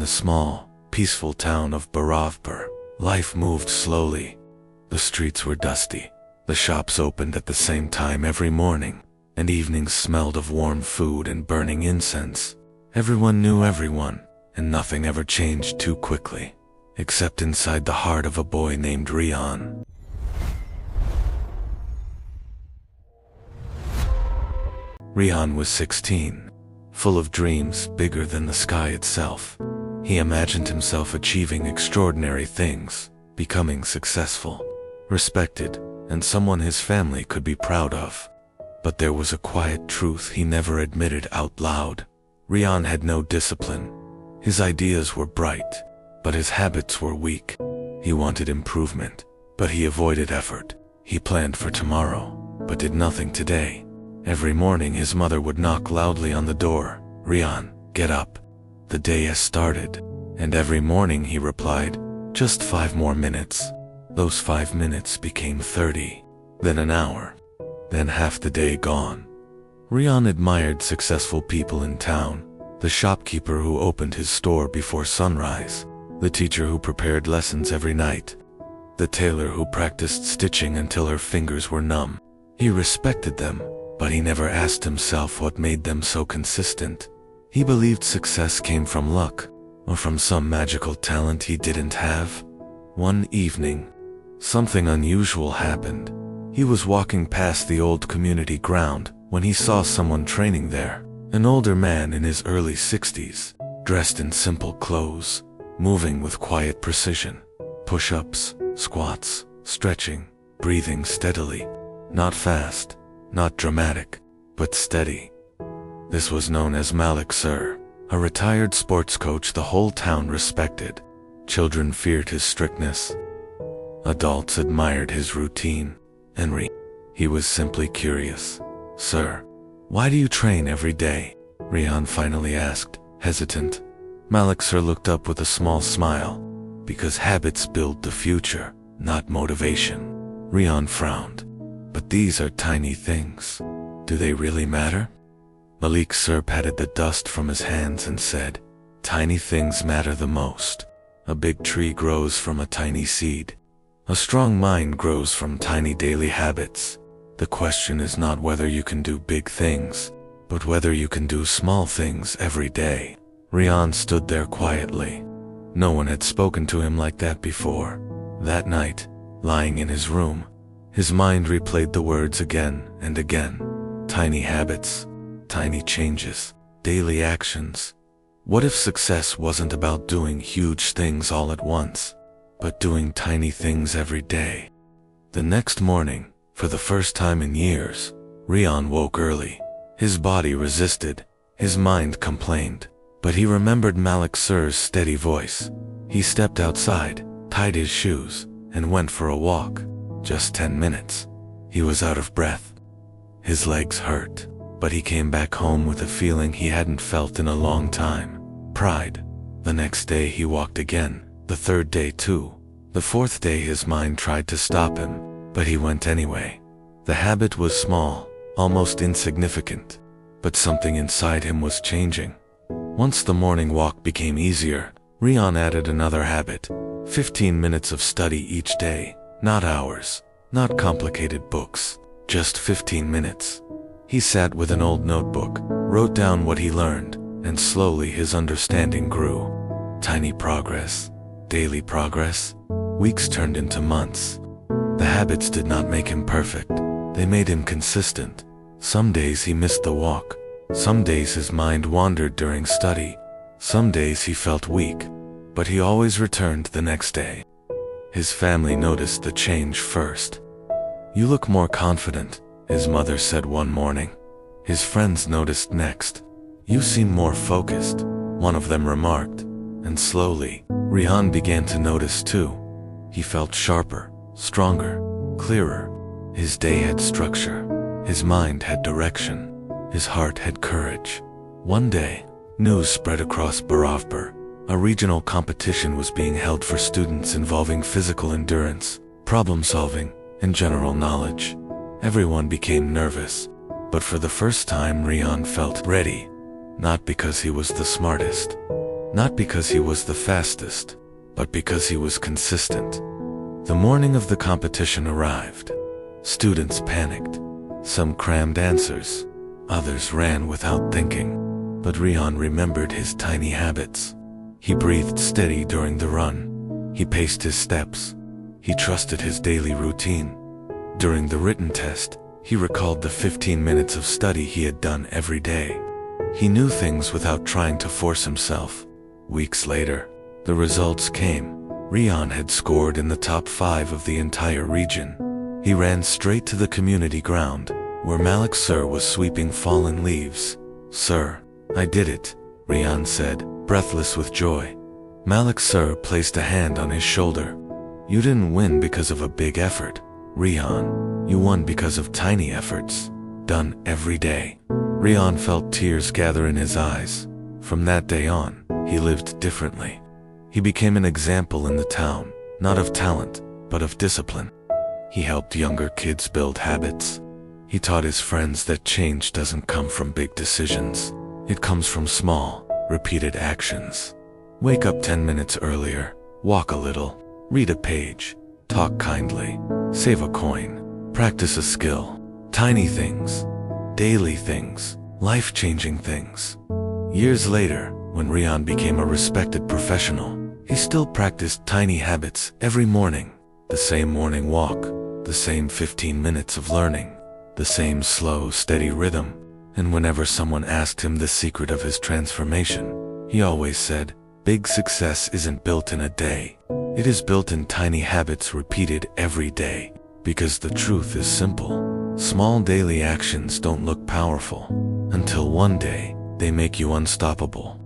the small, peaceful town of Borovbur, life moved slowly. The streets were dusty. The shops opened at the same time every morning, and evenings smelled of warm food and burning incense. Everyone knew everyone, and nothing ever changed too quickly, except inside the heart of a boy named Rian. Rian was 16, full of dreams bigger than the sky itself. He imagined himself achieving extraordinary things, becoming successful, respected, and someone his family could be proud of. But there was a quiet truth he never admitted out loud. Rian had no discipline. His ideas were bright, but his habits were weak. He wanted improvement, but he avoided effort. He planned for tomorrow, but did nothing today. Every morning his mother would knock loudly on the door. "Rian, get up. The day has started." And every morning he replied, "Just 5 more minutes." Those 5 minutes became 30, then an hour, then half the day gone. Rian admired successful people in town, the shopkeeper who opened his store before sunrise, the teacher who prepared lessons every night, the tailor who practiced stitching until her fingers were numb. He respected them, but he never asked himself what made them so consistent. He believed success came from luck, or from some magical talent he didn't have. One evening, something unusual happened. He was walking past the old community ground when he saw someone training there. An older man in his early 60s, dressed in simple clothes, moving with quiet precision. Push-ups, squats, stretching, breathing steadily. Not fast, not dramatic, but steady. This was known as Malik Sir, a retired sports coach the whole town respected. Children feared his strictness. Adults admired his routine. He was simply curious. "Sir, why do you train every day?" Rian finally asked, hesitant. Malik Sir looked up with a small smile. "Because habits build the future, not motivation." Rian frowned. "But these are tiny things. Do they really matter?" Malik Sir patted the dust from his hands and said, "Tiny things matter the most. A big tree grows from a tiny seed. A strong mind grows from tiny daily habits. The question is not whether you can do big things, but whether you can do small things every day." Rian stood there quietly. No one had spoken to him like that before. That night, lying in his room, his mind replayed the words again and again. Tiny habits, tiny changes, daily actions. What if success wasn't about doing huge things all at once, but doing tiny things every day? The next morning, for the first time in years, Rian woke early. His body resisted, his mind complained, but he remembered Malik Sir's steady voice. He stepped outside, tied his shoes, and went for a walk. Just 10 minutes. He was out of breath. His legs hurt, but he came back home with a feeling he hadn't felt in a long time. Pride. The next day he walked again, the third day too. The fourth day his mind tried to stop him, but he went anyway. The habit was small, almost insignificant, but something inside him was changing. Once the morning walk became easier, Rian added another habit. 15 minutes of study each day, not hours, not complicated books, just 15 minutes. He sat with an old notebook, wrote down what he learned, and slowly his understanding grew. Tiny progress, daily progress. Weeks turned into months. The habits did not make him perfect. They made him consistent. Some days he missed the walk. Some days his mind wandered during study. Some days he felt weak, but he always returned the next day. His family noticed the change first. "You look more confident," his mother said one morning. His friends noticed next. "You seem more focused," one of them remarked. And slowly, Rian began to notice too. He felt sharper, stronger, clearer. His day had structure. His mind had direction. His heart had courage. One day, news spread across Borovbur. A regional competition was being held for students involving physical endurance, problem solving, and general knowledge. Everyone became nervous, but for the first time Rian felt ready, not because he was the smartest, Not because he was the fastest, but because he was consistent. The morning of the competition arrived. Students panicked. Some crammed answers. Others ran without thinking. But Rihan remembered his tiny habits. He breathed steady during the run. He paced his steps. He trusted his daily routine. During the written test, he recalled the 15 minutes of study he had done every day. He knew things without trying to force himself. Weeks later, the results came. Rihan had scored in the top 5 of the entire region. He ran straight to the community ground, where Malik Sir was sweeping fallen leaves. "Sir, I did it," Rihan said, breathless with joy. Malik Sir placed a hand on his shoulder. "You didn't win because of a big effort, Rihan. You won because of tiny efforts, done every day." Rihan felt tears gather in his eyes. From that day on, he lived differently. He became an example in the town, not of talent, but of discipline. He helped younger kids build habits. He taught his friends that change doesn't come from big decisions. It comes from small, repeated actions. Wake up 10 minutes earlier, walk a little, read a page, talk kindly, save a coin, practice a skill. Tiny things, daily things, life-changing things. Years later, when Rihan became a respected professional, he still practiced tiny habits every morning. The same morning walk, the same 15 minutes of learning, the same slow, steady rhythm. And whenever someone asked him the secret of his transformation, he always said, "Big success isn't built in a day. It is built in tiny habits repeated every day." Because the truth is simple. Small daily actions don't look powerful until one day they make you unstoppable.